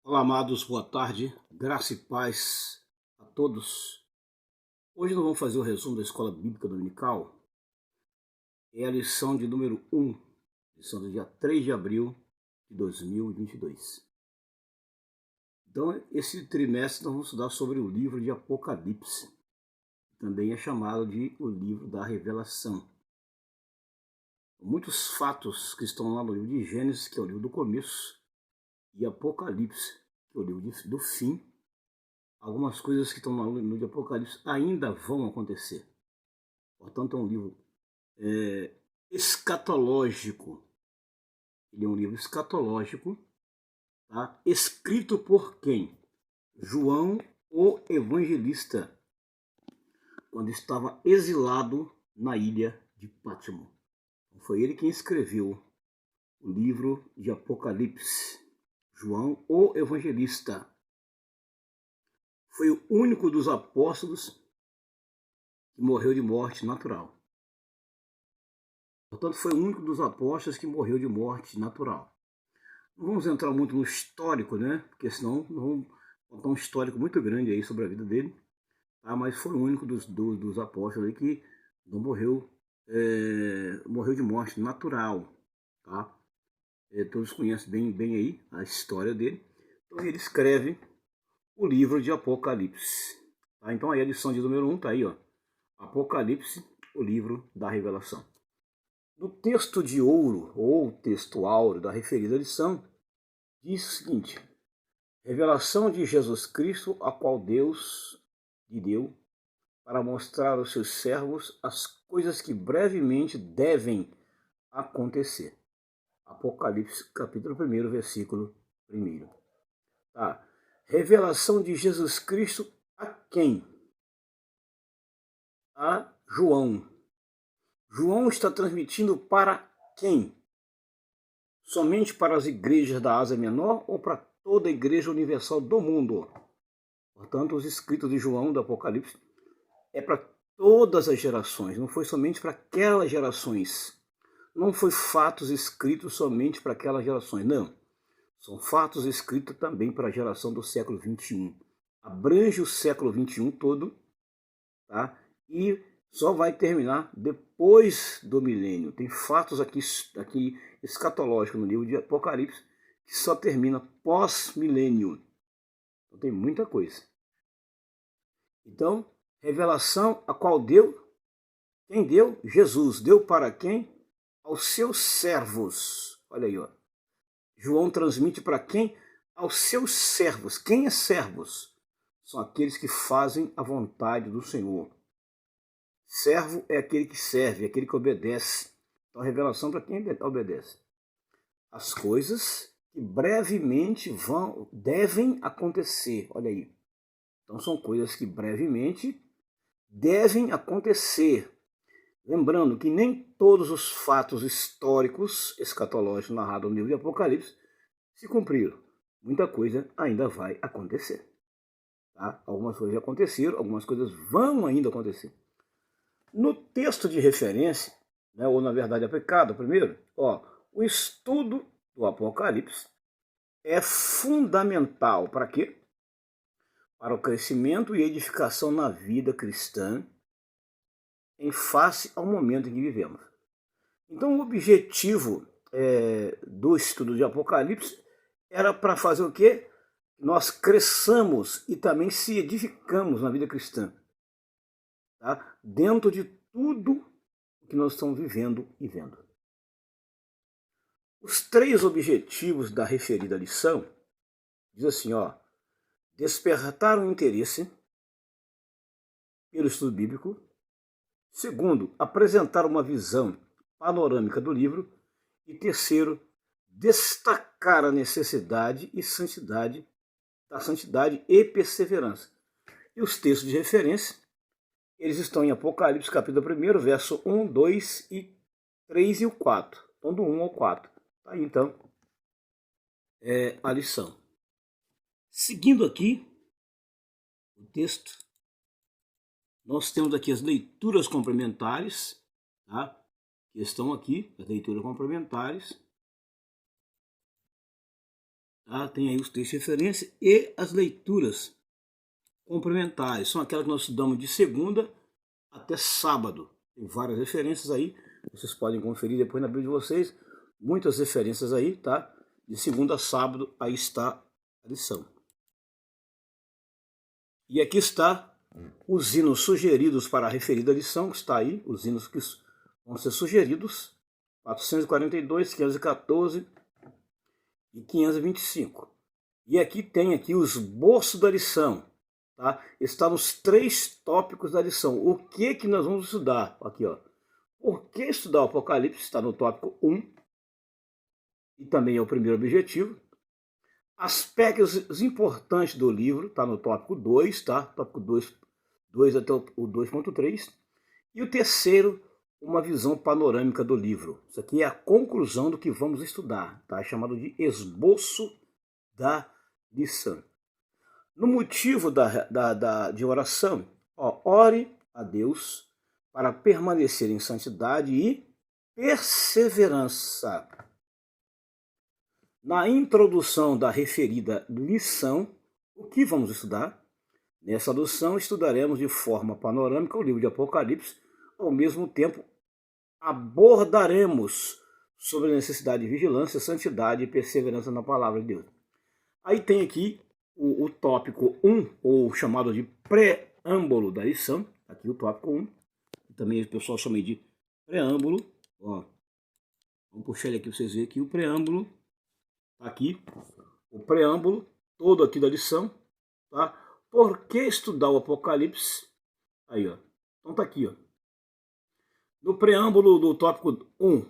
Olá, amados, boa tarde, graça e paz a todos. Hoje nós vamos fazer o resumo da Escola Bíblica Dominical. É a lição de número 1, lição do dia 3 de abril de 2022. Então, esse trimestre nós vamos estudar sobre o livro de Apocalipse. Também é chamado de o livro da Revelação. Muitos fatos que estão lá no livro de Gênesis, que é o livro do começo, e Apocalipse, que é o livro do fim, algumas coisas que estão no livro de Apocalipse ainda vão acontecer. Portanto, é um livro escatológico. Ele é um livro escatológico, tá? Escrito por quem? João, o evangelista, quando estava exilado na ilha de Pátimo. Foi ele quem escreveu o livro de Apocalipse. João, o evangelista. Foi o único dos apóstolos que morreu de morte natural. Portanto, foi o único dos apóstolos que morreu de morte natural. Não vamos entrar muito no histórico, né? Porque senão vamos contar um histórico muito grande aí sobre a vida dele. Tá? Mas foi o único dos apóstolos aí que não morreu, morreu de morte natural. Tá? Todos conhecem bem aí a história dele. Então ele escreve o livro de Apocalipse. Tá? Então aí a lição de número 1 tá aí, ó. Apocalipse, o livro da revelação. No texto de ouro, ou texto áureo da referida lição, diz o seguinte: revelação de Jesus Cristo, a qual Deus lhe deu para mostrar aos seus servos as coisas que brevemente devem acontecer. Apocalipse, capítulo 1, versículo 1. Tá. Revelação de Jesus Cristo a quem? A João. João está transmitindo para quem? Somente para as igrejas da Ásia Menor ou para toda a igreja universal do mundo? Portanto, os escritos de João do Apocalipse é para todas as gerações, não foi somente para aquelas gerações. Não foi fatos escritos somente para aquelas gerações, não. São fatos escritos também para a geração do século XXI. Abrange o século XXI todo, tá? E só vai terminar depois do milênio. Tem fatos aqui escatológicos no livro de Apocalipse que só termina pós-milênio. Então tem muita coisa. Então, revelação a qual deu? Quem deu? Jesus. Deu para quem? Aos seus servos. Olha aí, ó. João transmite para quem? Aos seus servos. Quem é servos? São aqueles que fazem a vontade do Senhor. Servo é aquele que serve, é aquele que obedece. Então, a revelação para quem obedece. As coisas que brevemente devem acontecer. Olha aí. Então, são coisas que brevemente devem acontecer. Lembrando que nem todos os fatos históricos escatológicos narrados no livro de Apocalipse se cumpriram. Muita coisa ainda vai acontecer. Tá? Algumas coisas já aconteceram, algumas coisas vão ainda acontecer. No texto de referência, né, ou na verdade aplicado primeiro, o estudo do Apocalipse é fundamental para quê? Para o crescimento e edificação na vida cristã em face ao momento em que vivemos. Então o objetivo do estudo de Apocalipse era para fazer o quê? Nós cresçamos e também se edificamos na vida cristã. Tá? Dentro de tudo o que nós estamos vivendo e vendo. Os 3 objetivos da referida lição diz assim, ó: despertar o interesse pelo estudo bíblico. Segundo, apresentar uma visão panorâmica do livro. E terceiro, destacar a necessidade e santidade da santidade e perseverança. E os textos de referência, eles estão em Apocalipse, capítulo 1, verso 1, 2, 3 e o 4. Então, do 1 ao 4. Tá aí, então, a lição. Seguindo aqui o texto, nós temos aqui as leituras complementares, tá? Que estão aqui, as leituras complementares. Tá? Tem aí os textos de referência e as leituras complementares. São aquelas que nós estudamos de segunda até sábado. Tem várias referências aí. Vocês podem conferir depois na Bíblia de vocês. Muitas referências aí, tá? De segunda a sábado, aí está a lição. E aqui está os hinos sugeridos para a referida lição, que está aí, os hinos que vão ser sugeridos, 442, 514 e 525. E aqui tem aqui o esboço da lição, tá? Está nos 3 tópicos da lição. O que nós vamos estudar? Aqui, ó. Por que estudar o Apocalipse? Está no tópico 1, e também é o primeiro objetivo. Aspectos importantes do livro, está no tópico 2, tá? Tópico 2 até o 2.3. E o terceiro, uma visão panorâmica do livro. Isso aqui é a conclusão do que vamos estudar, tá? É chamado de esboço da lição. No motivo de oração, ó, ore a Deus para permanecer em santidade e perseverança. Na introdução da referida lição, o que vamos estudar? Nessa lição estudaremos de forma panorâmica o livro de Apocalipse, ao mesmo tempo abordaremos sobre a necessidade de vigilância, santidade e perseverança na palavra de Deus. Aí tem aqui o tópico 1, ou chamado de preâmbulo da lição, aqui o tópico 1, também o pessoal chama de preâmbulo, ó, vamos puxar ele aqui para vocês verem aqui o preâmbulo. Aqui, o preâmbulo, todo aqui da lição, tá? Por que estudar o Apocalipse? Aí, ó. Então tá aqui, ó. No preâmbulo do tópico 1,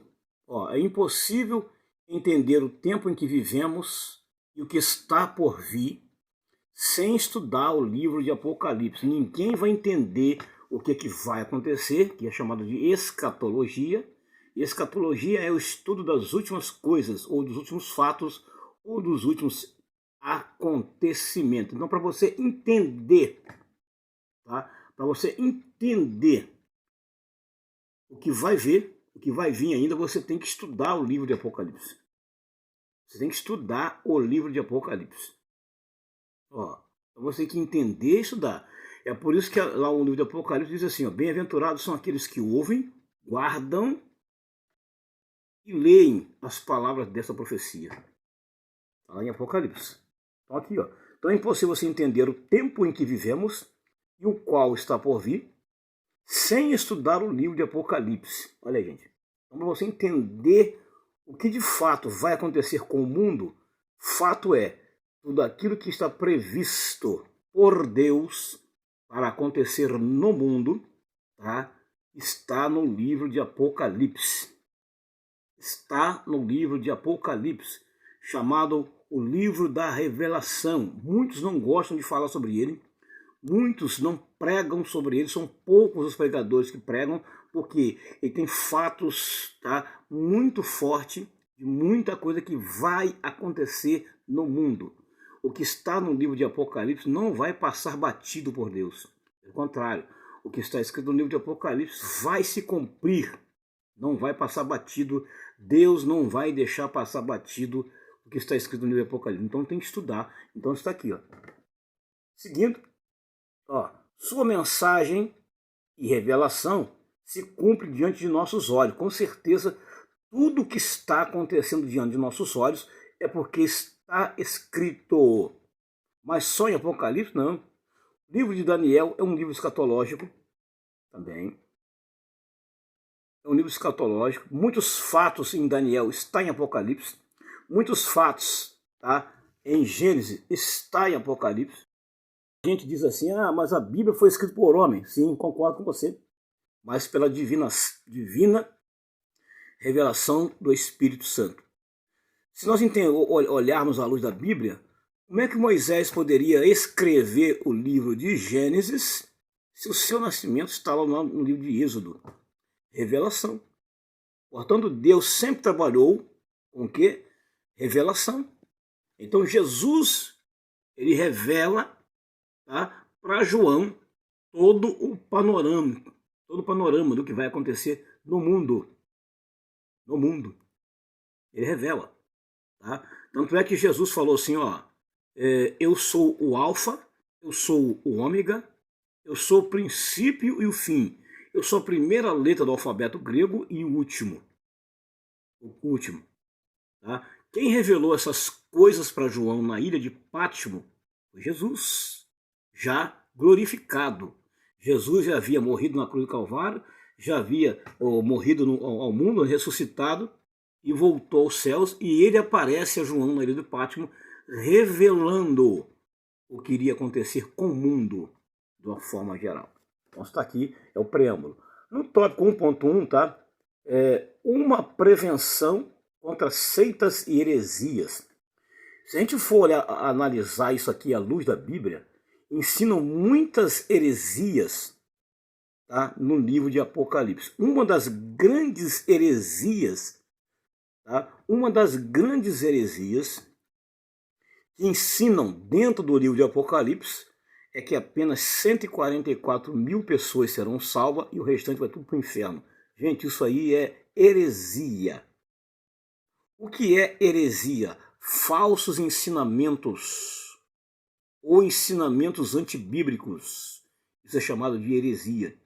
ó, é impossível entender o tempo em que vivemos e o que está por vir sem estudar o livro de Apocalipse. Ninguém vai entender o que vai acontecer, que é chamado de escatologia. Escatologia é o estudo das últimas coisas, ou dos últimos fatos, ou dos últimos acontecimentos. Então, para você entender, tá? Para você entender o que vai ver, o que vai vir ainda, você tem que estudar o livro de Apocalipse. Você tem que estudar o livro de Apocalipse. Ó, você tem que entender e estudar. É por isso que lá o livro de Apocalipse diz assim, ó, bem-aventurados são aqueles que ouvem, guardam e leem as palavras dessa profecia. Está lá em Apocalipse. Então aqui, ó. Então é impossível você entender o tempo em que vivemos e o qual está por vir sem estudar o livro de Apocalipse. Olha aí, gente. Então para você entender o que de fato vai acontecer com o mundo, fato é, tudo aquilo que está previsto por Deus para acontecer no mundo, tá? Está no livro de Apocalipse. Está no livro de Apocalipse, chamado o livro da revelação. Muitos não gostam de falar sobre ele, muitos não pregam sobre ele, são poucos os pregadores que pregam, porque ele tem fatos, tá, muito forte, de muita coisa que vai acontecer no mundo. O que está no livro de Apocalipse não vai passar batido por Deus. Pelo contrário, o que está escrito no livro de Apocalipse vai se cumprir. Não vai passar batido. Deus não vai deixar passar batido o que está escrito no livro de Apocalipse. Então tem que estudar. Então está aqui, ó. Seguindo, ó, sua mensagem e revelação se cumpre diante de nossos olhos. Com certeza, tudo que está acontecendo diante de nossos olhos é porque está escrito. Mas só em Apocalipse, não. O livro de Daniel é um livro escatológico também. É um livro escatológico. Muitos fatos em Daniel estão em Apocalipse. Muitos fatos, tá, em Gênesis está em Apocalipse. A gente diz assim, mas a Bíblia foi escrita por homem. Sim, concordo com você. Mas pela divina revelação do Espírito Santo. Se nós olharmos à luz da Bíblia, como é que Moisés poderia escrever o livro de Gênesis se o seu nascimento está lá no livro de Êxodo? Revelação. Portanto, Deus sempre trabalhou com o quê? Revelação. Então, Jesus, ele revela, tá, para João todo o panorama do que vai acontecer no mundo. No mundo. Ele revela. Tá? Tanto é que Jesus falou assim, ó, eu sou o alfa, eu sou o ômega, eu sou o princípio e o fim. Eu sou a primeira letra do alfabeto grego e o último. O último. Tá? Quem revelou essas coisas para João na ilha de Pátimo foi Jesus, já glorificado. Jesus já havia morrido na cruz do Calvário, já havia morrido ao mundo, ressuscitado e voltou aos céus. E ele aparece a João na ilha de Pátimo, revelando o que iria acontecer com o mundo de uma forma geral. Então está aqui, é o preâmbulo. No tópico 1.1, tá? Uma prevenção contra seitas e heresias. Se a gente for analisar isso aqui à luz da Bíblia, ensinam muitas heresias, tá, no livro de Apocalipse. Uma das grandes heresias, tá, que ensinam dentro do livro de Apocalipse é que apenas 144 mil pessoas serão salvas e o restante vai tudo para o inferno. Gente, isso aí é heresia. O que é heresia? Falsos ensinamentos ou ensinamentos antibíblicos. Isso é chamado de heresia.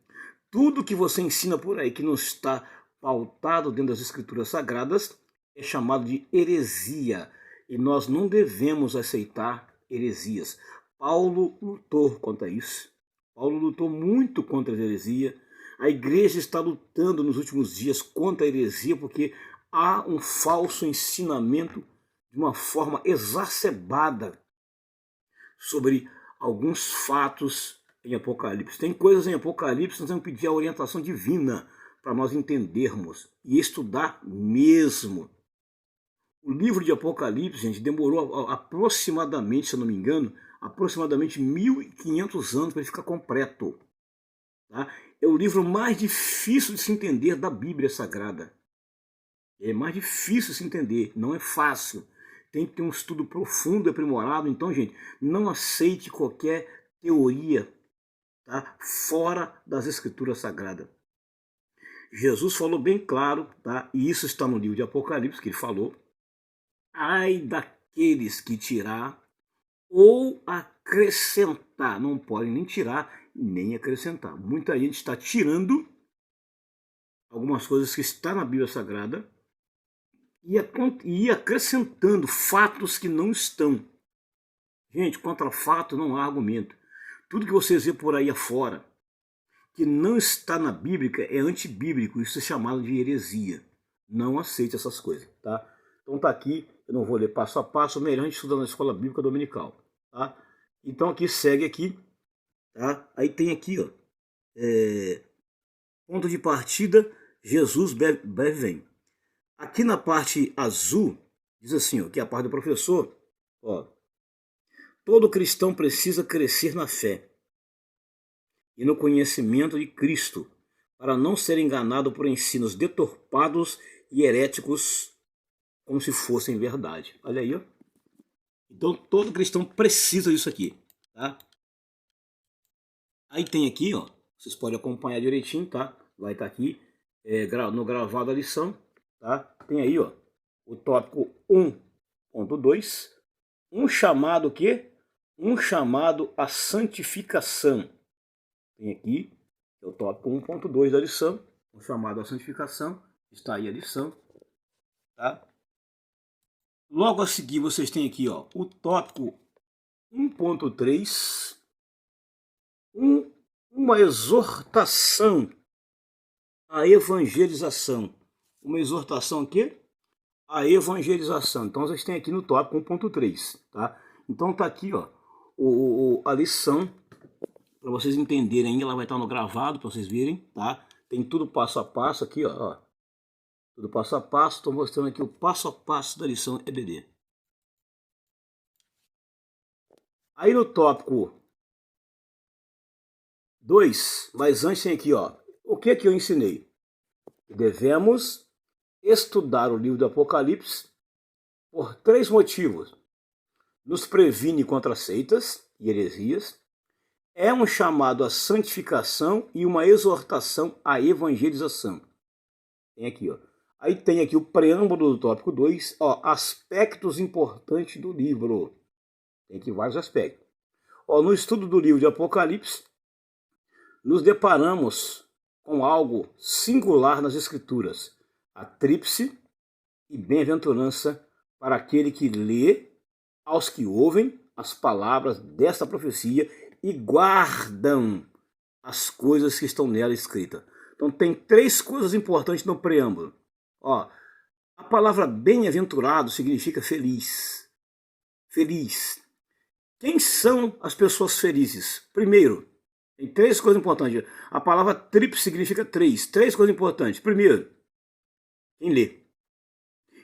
Tudo que você ensina por aí que não está pautado dentro das Escrituras Sagradas é chamado de heresia. E nós não devemos aceitar heresias. Paulo lutou contra isso. Paulo lutou muito contra a heresia. A igreja está lutando nos últimos dias contra a heresia porque há um falso ensinamento de uma forma exacerbada sobre alguns fatos em Apocalipse. Tem coisas em Apocalipse que nós vamos pedir a orientação divina para nós entendermos e estudar mesmo. O livro de Apocalipse, gente, demorou aproximadamente, se eu não me engano, aproximadamente 1500 anos para ele ficar completo. Tá? É o livro mais difícil de se entender da Bíblia Sagrada. É mais difícil de se entender, não é fácil. Tem que ter um estudo profundo e aprimorado. Então, gente, não aceite qualquer teoria, tá, fora das Escrituras Sagradas. Jesus falou bem claro, tá, e isso está no livro de Apocalipse, que ele falou: ai daqueles que tirar ou acrescentar. Não podem nem tirar nem acrescentar. Muita gente está tirando algumas coisas que estão na Bíblia Sagrada e acrescentando fatos que não estão. Gente, contra fato não há argumento. Tudo que vocês vê por aí afora que não está na Bíblia é antibíblico. Isso é chamado de heresia. Não aceite essas coisas, tá? Então tá aqui, eu não vou ler passo a passo, melhor a gente estudar na escola bíblica dominical, tá? Então aqui segue aqui, tá? Aí tem aqui, ó, ponto de partida, Jesus breve vem. Aqui na parte azul, diz assim, ó, que é a parte do professor, ó: todo cristão precisa crescer na fé e no conhecimento de Cristo, para não ser enganado por ensinos deturpados e heréticos, como se fossem verdade. Olha aí, ó. Então todo cristão precisa disso aqui, tá? Aí tem aqui, ó, vocês podem acompanhar direitinho, tá? Vai estar aqui no gravado a lição, tá? Tem aí, ó, o tópico 1.2, um chamado o quê? Um chamado à santificação. Tem aqui, é o tópico 1.2 da lição, um chamado à santificação. Está aí a lição, tá? Logo a seguir vocês têm aqui, ó, o tópico 1.3, uma exortação à evangelização. Uma exortação aqui à evangelização. Então vocês têm aqui no tópico 1.3, tá? Então tá aqui, ó, a lição, para vocês entenderem, ela vai estar no gravado para vocês verem, tá? Tem tudo passo a passo aqui, ó. Tudo passo a passo, estou mostrando aqui o passo a passo da lição EBD. Aí no tópico 2, mas antes tem aqui, ó, o que eu ensinei? Devemos estudar o livro do Apocalipse por 3 motivos. Nos previne contra seitas e heresias, é um chamado à santificação e uma exortação à evangelização. Tem aqui, ó. Aí tem aqui o preâmbulo do tópico 2, ó, aspectos importantes do livro. Tem aqui vários aspectos. Ó, no estudo do livro de Apocalipse, nos deparamos com algo singular nas Escrituras, a tríplice e bem-aventurança para aquele que lê, aos que ouvem as palavras desta profecia e guardam as coisas que estão nela escritas. Então tem 3 coisas importantes no preâmbulo. Ó, a palavra bem-aventurado significa feliz. Feliz. Quem são as pessoas felizes? Primeiro, tem 3 coisas importantes. A palavra tríplice significa 3. 3 coisas importantes. Primeiro, quem lê.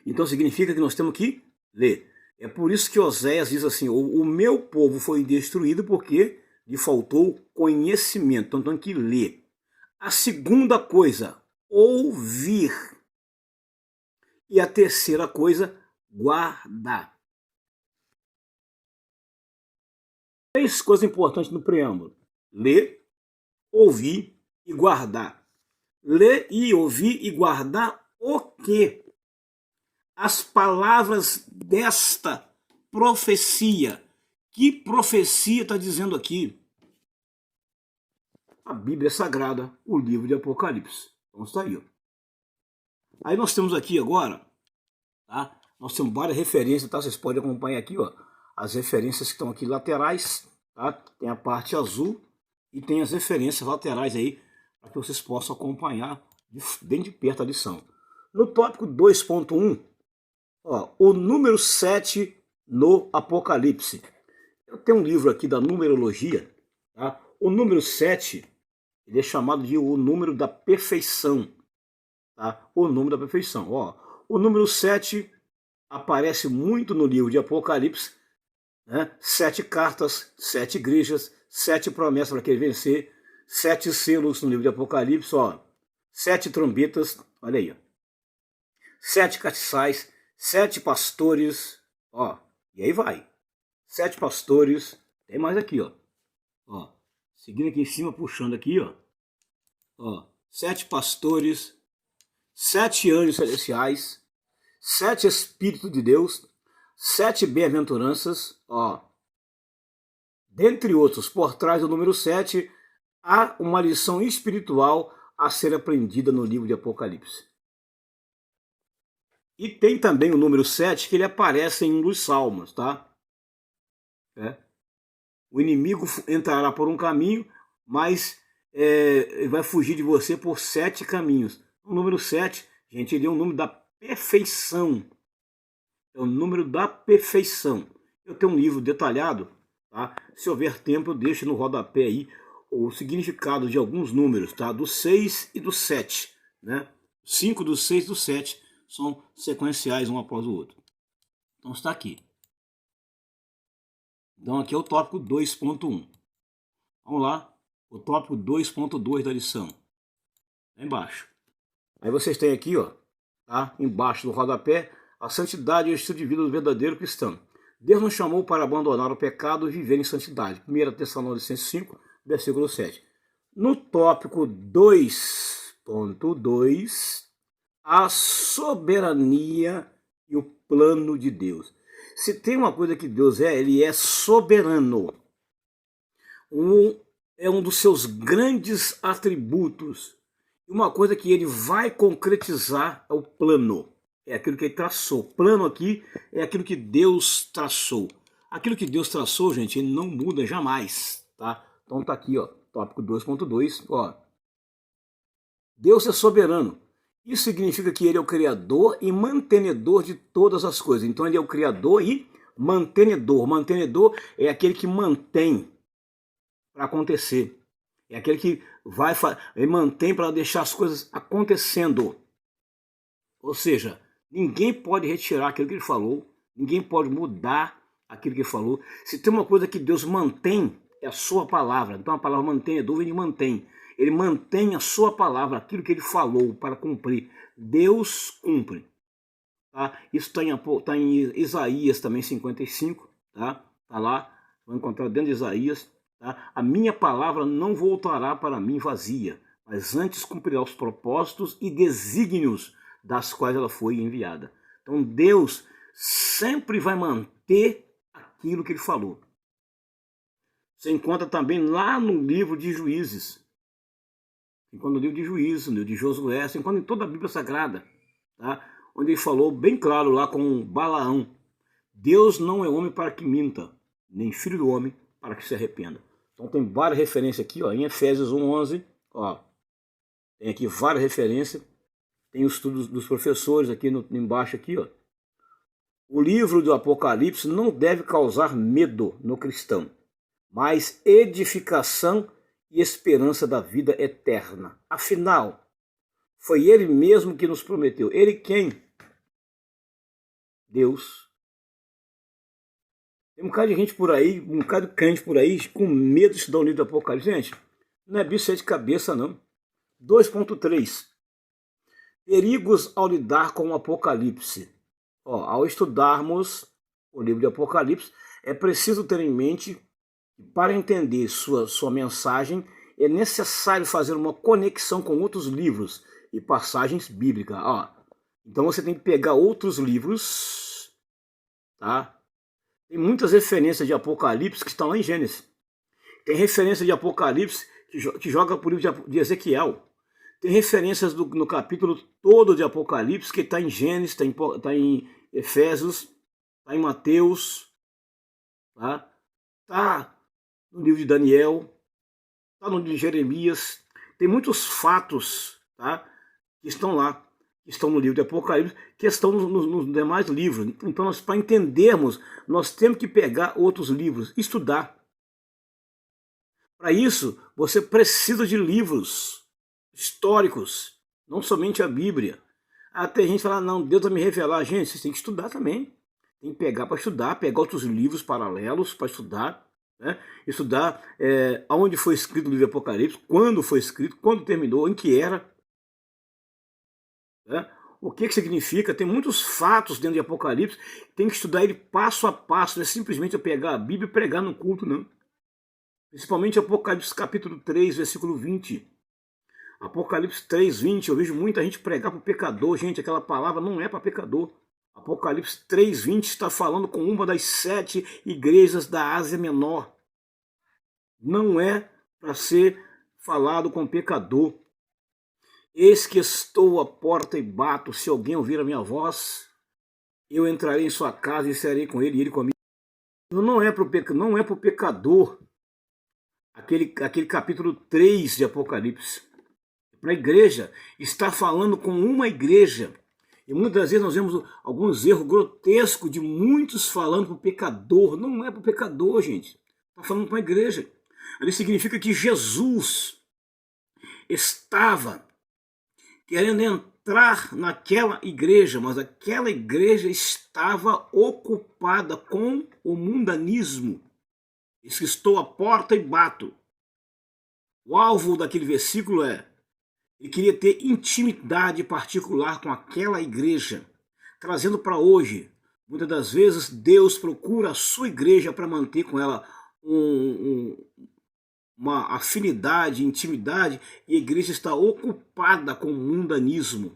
Então significa que nós temos que ler. É por isso que Oséias diz assim, o meu povo foi destruído porque lhe faltou conhecimento. Então tem que ler. A segunda coisa, ouvir. E a terceira coisa, guardar. 3 coisas importantes no preâmbulo. Ler, ouvir e guardar. Ler e ouvir e guardar o quê? As palavras desta profecia. Que profecia está dizendo aqui? A Bíblia Sagrada, o livro de Apocalipse. Então está aí. Ó. Aí nós temos aqui agora, tá? Nós temos várias referências, tá? Vocês podem acompanhar aqui, ó, as referências que estão aqui laterais, tá? Tem a parte azul e tem as referências laterais aí, para que vocês possam acompanhar bem de perto a lição. No tópico 2.1, ó, o número 7 no Apocalipse. Eu tenho um livro aqui da numerologia, tá? O número 7, ele é chamado de o número da perfeição, tá? O número da perfeição, ó. O número 7 aparece muito no livro de Apocalipse, né? 7 cartas, 7 igrejas, 7 promessas para quem vencer, 7 selos no livro de Apocalipse, ó. 7 trombetas, olha aí, ó. 7 castiçais, 7 pastores, ó. E aí vai. 7 pastores, tem mais aqui, ó. Ó, seguindo aqui em cima, puxando aqui, ó. Ó, 7 pastores, 7 anjos celestiais, 7 espíritos de Deus, 7 bem-aventuranças, ó. Dentre outros, por trás do número 7, há uma lição espiritual a ser aprendida no livro de Apocalipse. E tem também o número 7, que ele aparece em um dos salmos, tá? O inimigo entrará por um caminho, mas vai fugir de você por 7 caminhos. O número 7, gente, ele é um número da perfeição. É o número da perfeição. Eu tenho um livro detalhado, tá? Se houver tempo, eu deixo no rodapé aí o significado de alguns números, tá? Do 6 e do 7, né? 5 do 6 e do 7 são sequenciais um após o outro. Então está aqui. Então aqui é o tópico 2.1. Vamos lá, o tópico 2.2 da lição. Lá embaixo. Aí vocês têm aqui, ó, tá? Embaixo do rodapé, a santidade e o estilo de vida do verdadeiro cristão. Deus nos chamou para abandonar o pecado e viver em santidade. 1 Tessalonicenses 5, versículo 7. No tópico 2.2, a soberania e o plano de Deus. Se tem uma coisa que Deus ele é soberano. É um dos seus grandes atributos. Uma coisa que ele vai concretizar é o plano. É aquilo que ele traçou. Plano aqui é aquilo que Deus traçou. Aquilo que Deus traçou, gente, ele não muda jamais, tá? Então tá aqui, ó, tópico 2.2, ó. Deus é soberano. Isso significa que ele é o criador e mantenedor de todas as coisas. Então ele é o criador e mantenedor. Mantenedor é aquele que mantém para acontecer. É aquele que ele mantém para deixar as coisas acontecendo. Ou seja, ninguém pode retirar aquilo que ele falou, ninguém pode mudar aquilo que ele falou. Se tem uma coisa que Deus mantém, é a sua palavra. Então a palavra mantenedor ele mantém. Ele mantém a sua palavra, aquilo que ele falou para cumprir. Deus cumpre. Tá? Isso está em Isaías também 55. Tá? Tá lá, vão encontrar dentro de Isaías. Tá? A minha palavra não voltará para mim vazia, mas antes cumprirá os propósitos e desígnios das quais ela foi enviada. Então Deus sempre vai manter aquilo que ele falou. Você encontra também lá no livro de Juízes. Enquanto no livro de Juízes, no livro de Josué, você encontra em toda a Bíblia Sagrada, tá? Onde ele falou bem claro lá com Balaão: Deus não é homem para que minta, nem filho do homem para que se arrependa. Então tem várias referências aqui, ó, em Efésios 1:11, ó, tem aqui várias referências, tem os estudos dos professores aqui embaixo aqui, ó. O livro do Apocalipse não deve causar medo no cristão, mas edificação e esperança da vida eterna. Afinal, foi ele mesmo que nos prometeu. Ele quem? Deus. Tem um bocado de gente por aí, um bocado de crente por aí, com medo de estudar o livro do Apocalipse. Gente, não é bicho de cabeça, não. 2.3. Perigos ao lidar com o Apocalipse. Ó, ao estudarmos o livro de Apocalipse, é preciso ter em mente que para entender sua mensagem é necessário fazer uma conexão com outros livros e passagens bíblicas. Ó, então você tem que pegar outros livros, tá? Tem muitas referências de Apocalipse que estão lá em Gênesis. Tem referência de Apocalipse que joga para o livro de Ezequiel. Tem referências no capítulo todo de Apocalipse que está em Gênesis, está em Efésios, está em Mateus, tá no livro de Daniel, está no livro de Jeremias. Tem muitos fatos, tá, que estão lá, que estão no livro de Apocalipse, que estão nos demais livros. Então, para entendermos, nós temos que pegar outros livros, estudar. Para isso, você precisa de livros históricos, não somente a Bíblia. Até a gente fala, não, Deus vai me revelar. Gente, vocês têm que estudar também. Tem que pegar para estudar, pegar outros livros paralelos para estudar, né? Estudar aonde foi escrito o livro de Apocalipse, quando foi escrito, quando terminou, em que era, né? O que significa. Tem muitos fatos dentro de Apocalipse, tem que estudar ele passo a passo, não é simplesmente eu pegar a Bíblia e pregar no culto, não. Principalmente Apocalipse capítulo 3, versículo 20. Apocalipse 3:20, eu vejo muita gente pregar para o pecador. Gente, aquela palavra não é para pecador. Apocalipse 3:20 está falando com uma das 7 igrejas da Ásia Menor. Não é para ser falado com pecador. Eis que estou à porta e bato. Se alguém ouvir a minha voz, eu entrarei em sua casa e serei com ele e ele comigo. Não é para o pecador. Aquele capítulo 3 de Apocalipse. Para a igreja, está falando com uma igreja. E muitas vezes nós vemos alguns erros grotescos de muitos falando para o pecador. Não é para o pecador, gente. Está falando para a igreja. Ali significa que Jesus estava querendo entrar naquela igreja, mas aquela igreja estava ocupada com o mundanismo. Diz que estou à porta e bato. O alvo daquele versículo é: ele queria ter intimidade particular com aquela igreja, trazendo para hoje. Muitas das vezes Deus procura a sua igreja para manter com ela uma afinidade, intimidade, e a igreja está ocupada com o mundanismo.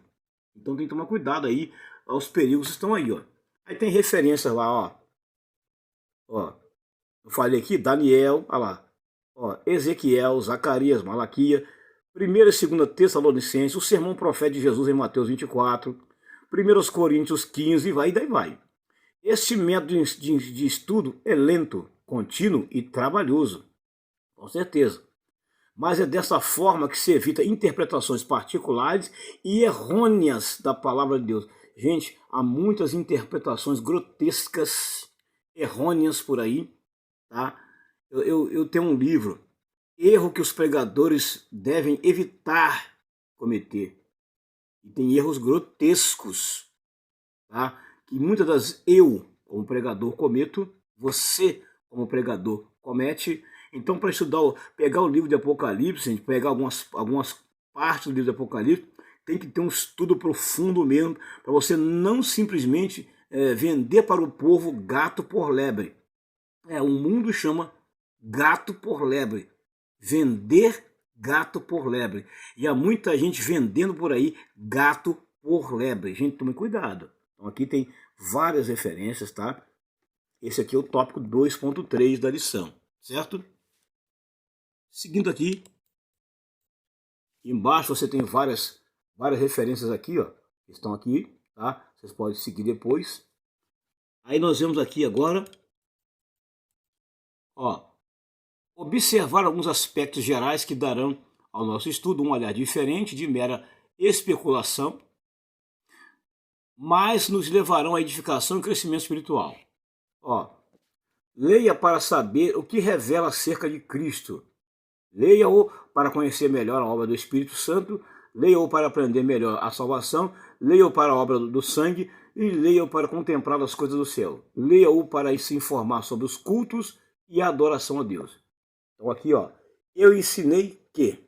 Então tem que tomar cuidado aí, os perigos estão aí, ó. Aí tem referências lá, ó. Eu falei aqui, Daniel, olha lá, ó, Ezequiel, Zacarias, Malaquias, 1ª e 2ª Tessalonicenses, o sermão profético de Jesus em Mateus 24, 1 Coríntios 15, e daí vai. Este método de estudo é lento, contínuo e trabalhoso, com certeza. Mas é dessa forma que se evita interpretações particulares e errôneas da palavra de Deus. Gente, há muitas interpretações grotescas, errôneas por aí, tá? Eu tenho um livro, Erro que os pregadores devem evitar cometer. E tem erros grotescos, tá? Que muitas das eu, como pregador, cometo, você, como pregador, comete. Então, para estudar, pegar o livro de Apocalipse, a gente pegar algumas partes do livro de Apocalipse, tem que ter um estudo profundo mesmo, para você não simplesmente vender para o povo gato por lebre. O mundo chama gato por lebre. Vender gato por lebre. E há muita gente vendendo por aí gato por lebre. Gente, tome cuidado. Então aqui tem várias referências, tá? Esse aqui é o tópico 2.3 da lição, certo? Seguindo aqui, embaixo você tem várias referências aqui, ó, que estão aqui, tá? Vocês podem seguir depois. Aí nós vemos aqui agora, ó, observar alguns aspectos gerais que darão ao nosso estudo um olhar diferente de mera especulação, mas nos levarão à edificação e crescimento espiritual. Ó, leia para saber o que revela acerca de Cristo. Leia-o para conhecer melhor a obra do Espírito Santo, leia-o para aprender melhor a salvação, leia-o para a obra do sangue e leia-o para contemplar as coisas do céu. Leia-o para se informar sobre os cultos e a adoração a Deus. Então aqui, ó, eu ensinei que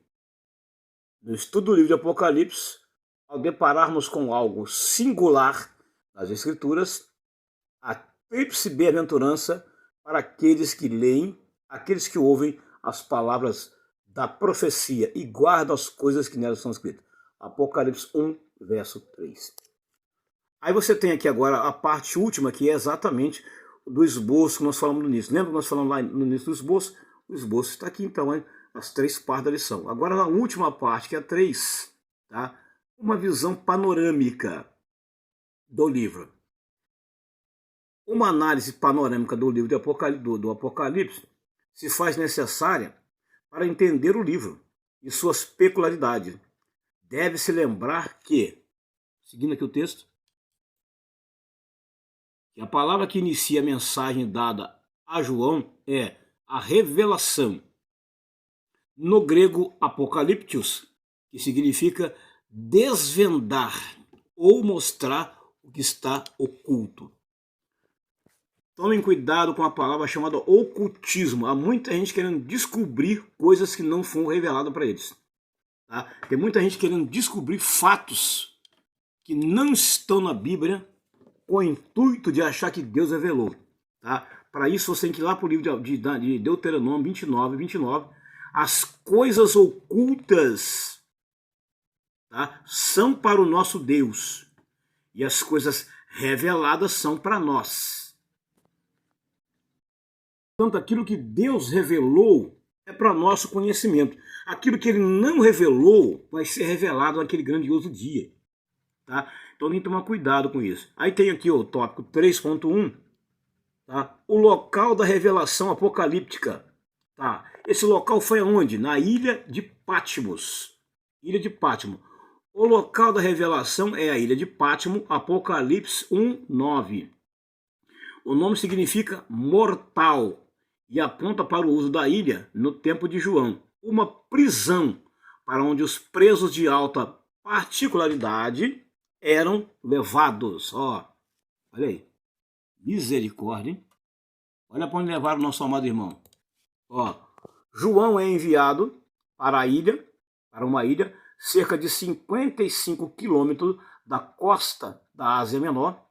no estudo do livro de Apocalipse, ao depararmos com algo singular nas Escrituras, a tríplice bem-aventurança para aqueles que leem, aqueles que ouvem as palavras da profecia e guardam as coisas que nelas são escritas. Apocalipse 1, verso 3. Aí você tem aqui agora a parte última, que é exatamente do esboço que nós falamos no início. Lembra que nós falamos lá no início do esboço? O esboço está aqui, então, hein? As 3 partes da lição. Agora, na última parte, que é a 3, tá? Uma visão panorâmica do livro. Uma análise panorâmica do livro do Apocalipse se faz necessária para entender o livro e suas peculiaridades. Deve-se lembrar que, seguindo aqui o texto, que a palavra que inicia a mensagem dada a João é a revelação. No grego, apocaliptios, que significa desvendar ou mostrar o que está oculto. Tomem cuidado com a palavra chamada ocultismo. Há muita gente querendo descobrir coisas que não foram reveladas para eles. Tá? Tem muita gente querendo descobrir fatos que não estão na Bíblia com o intuito de achar que Deus revelou. Tá? Para isso você tem que ir lá para o livro de Deuteronômio 29. As coisas ocultas, tá, são para o nosso Deus e as coisas reveladas são para nós. Portanto, aquilo que Deus revelou é para nosso conhecimento. Aquilo que Ele não revelou vai ser revelado naquele grandioso dia. Tá? Então tem que tomar cuidado com isso. Aí tem aqui o tópico 3.1, tá? O local da revelação apocalíptica. Tá? Esse local foi aonde? Na ilha de Patmos. Ilha de Patmos. O local da revelação é a ilha de Patmos, Apocalipse 1:9. O nome significa mortal e aponta para o uso da ilha no tempo de João. Uma prisão para onde os presos de alta particularidade eram levados. Ó, olha aí. Misericórdia, hein? Olha para onde levaram o nosso amado irmão. Ó, João é enviado para a ilha, para uma ilha, cerca de 55 quilômetros da costa da Ásia Menor,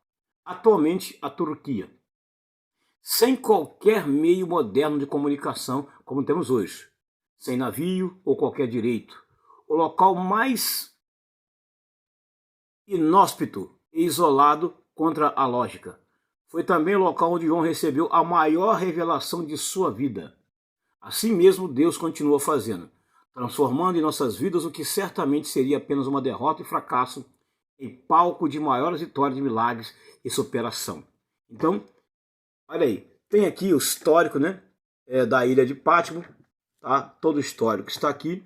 atualmente a Turquia, sem qualquer meio moderno de comunicação como temos hoje, sem navio ou qualquer direito. O local mais inóspito e isolado contra a lógica. Foi também o local onde João recebeu a maior revelação de sua vida. Assim mesmo Deus continua fazendo, transformando em nossas vidas o que certamente seria apenas uma derrota e fracasso em palco de maiores vitórias de milagres e superação. Então, olha aí, tem aqui o histórico, né, da ilha de Patmos, tá? Todo o histórico está aqui,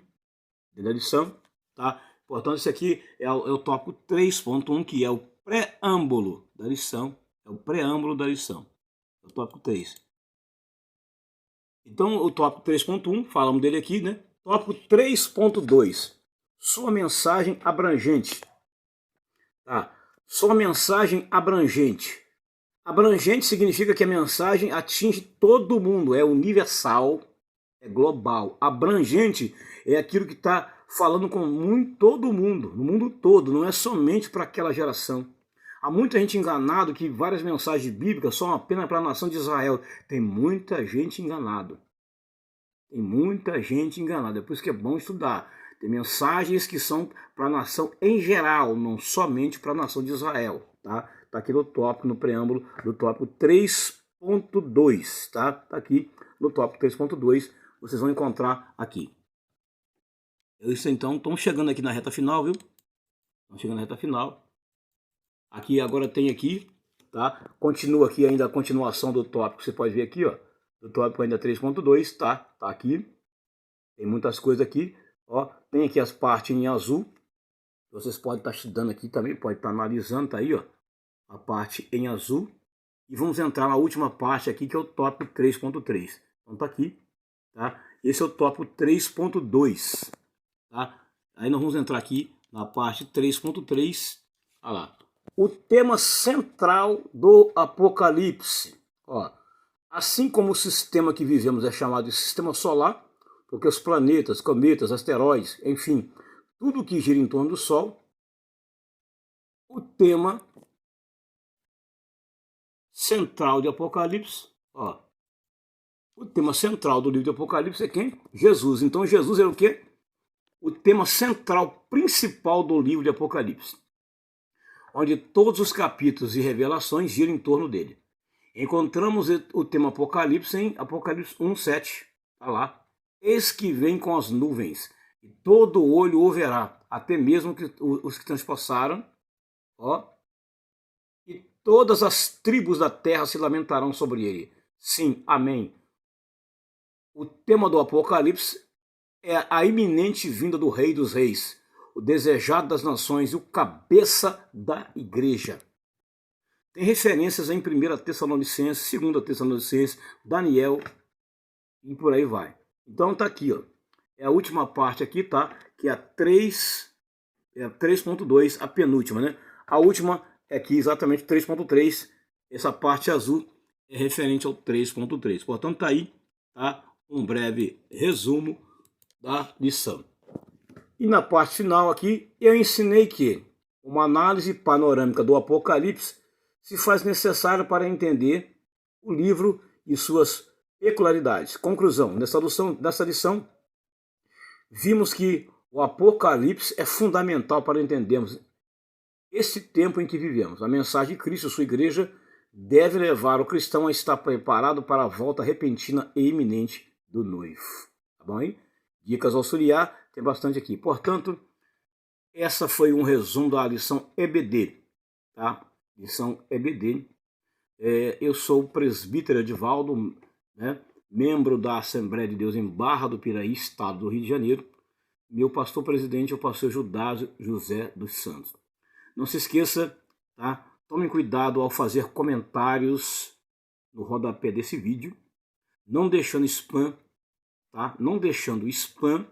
da lição, tá? Portanto, esse aqui é o tópico 3.1, que é o preâmbulo da lição, é o preâmbulo da lição, é o tópico 3. Então, o tópico 3.1, falamos dele aqui, né? Tópico 3.2, sua mensagem abrangente. Tá? Sua mensagem abrangente. Abrangente significa que a mensagem atinge todo mundo, é universal, é global. Abrangente é aquilo que está falando com todo mundo, no mundo todo, não é somente para aquela geração. Há muita gente enganada que várias mensagens bíblicas são apenas para a nação de Israel. Tem muita gente enganada. Tem muita gente enganada. É por isso que é bom estudar. Tem mensagens que são para a nação em geral, não somente para a nação de Israel, tá? Tá aqui no tópico, no preâmbulo do tópico 3.2, tá? Tá aqui no tópico 3.2, vocês vão encontrar aqui. Isso então, estamos chegando aqui na reta final, viu? Estamos chegando na reta final. Aqui agora tem aqui, tá? Continua aqui ainda a continuação do tópico, você pode ver aqui, ó. Do tópico ainda 3.2, tá? Tá aqui. Tem muitas coisas aqui, ó. Tem aqui as partes em azul. Vocês podem estar estudando aqui também, pode estar analisando, tá aí, ó. A parte em azul. E vamos entrar na última parte aqui, que é o tópico 3.3. Então tá aqui, tá? Esse é o tópico 3.2, tá? Aí nós vamos entrar aqui na parte 3.3, olha lá. O tema central do Apocalipse, ó. Assim como o sistema que vivemos é chamado de sistema solar, porque os planetas, cometas, asteroides, enfim, tudo que gira em torno do Sol, o tema central de Apocalipse, ó, o tema central do livro de Apocalipse é quem? Jesus. Então Jesus é o quê? O tema central principal do livro de Apocalipse, onde todos os capítulos e revelações giram em torno dele. Encontramos o tema Apocalipse em Apocalipse 1:7, tá lá. Eis que vem com as nuvens, e todo olho o verá, até mesmo os que transpassaram, ó, e todas as tribos da terra se lamentarão sobre ele. Sim, amém. O tema do Apocalipse é a iminente vinda do Rei dos Reis, o desejado das nações e o cabeça da igreja. Tem referências em 1 Tessalonicenses, 2 Tessalonicenses, Daniel e por aí vai. Então tá aqui, ó. É a última parte aqui, tá? Que é a 3.2, a penúltima, né? A última é aqui exatamente 3.3. Essa parte azul é referente ao 3.3. Portanto, tá aí, tá? Um breve resumo da lição. E na parte final aqui, eu ensinei que uma análise panorâmica do Apocalipse se faz necessária para entender o livro e suas peculiaridades. Conclusão, nessa lição, vimos que o Apocalipse é fundamental para entendermos esse tempo em que vivemos. A mensagem de Cristo e sua igreja deve levar o cristão a estar preparado para a volta repentina e iminente do noivo. Tá bom, hein? Dicas auxiliar, tem bastante aqui. Portanto, essa foi um resumo da lição EBD, tá? Lição EBD. Eu sou o presbítero Edivaldo, né? Membro da Assembleia de Deus em Barra do Piraí, estado do Rio de Janeiro. Meu pastor presidente é o pastor Judásio José dos Santos. Não se esqueça, tá? Tomem cuidado ao fazer comentários no rodapé desse vídeo, não deixando spam, tá? Não deixando spam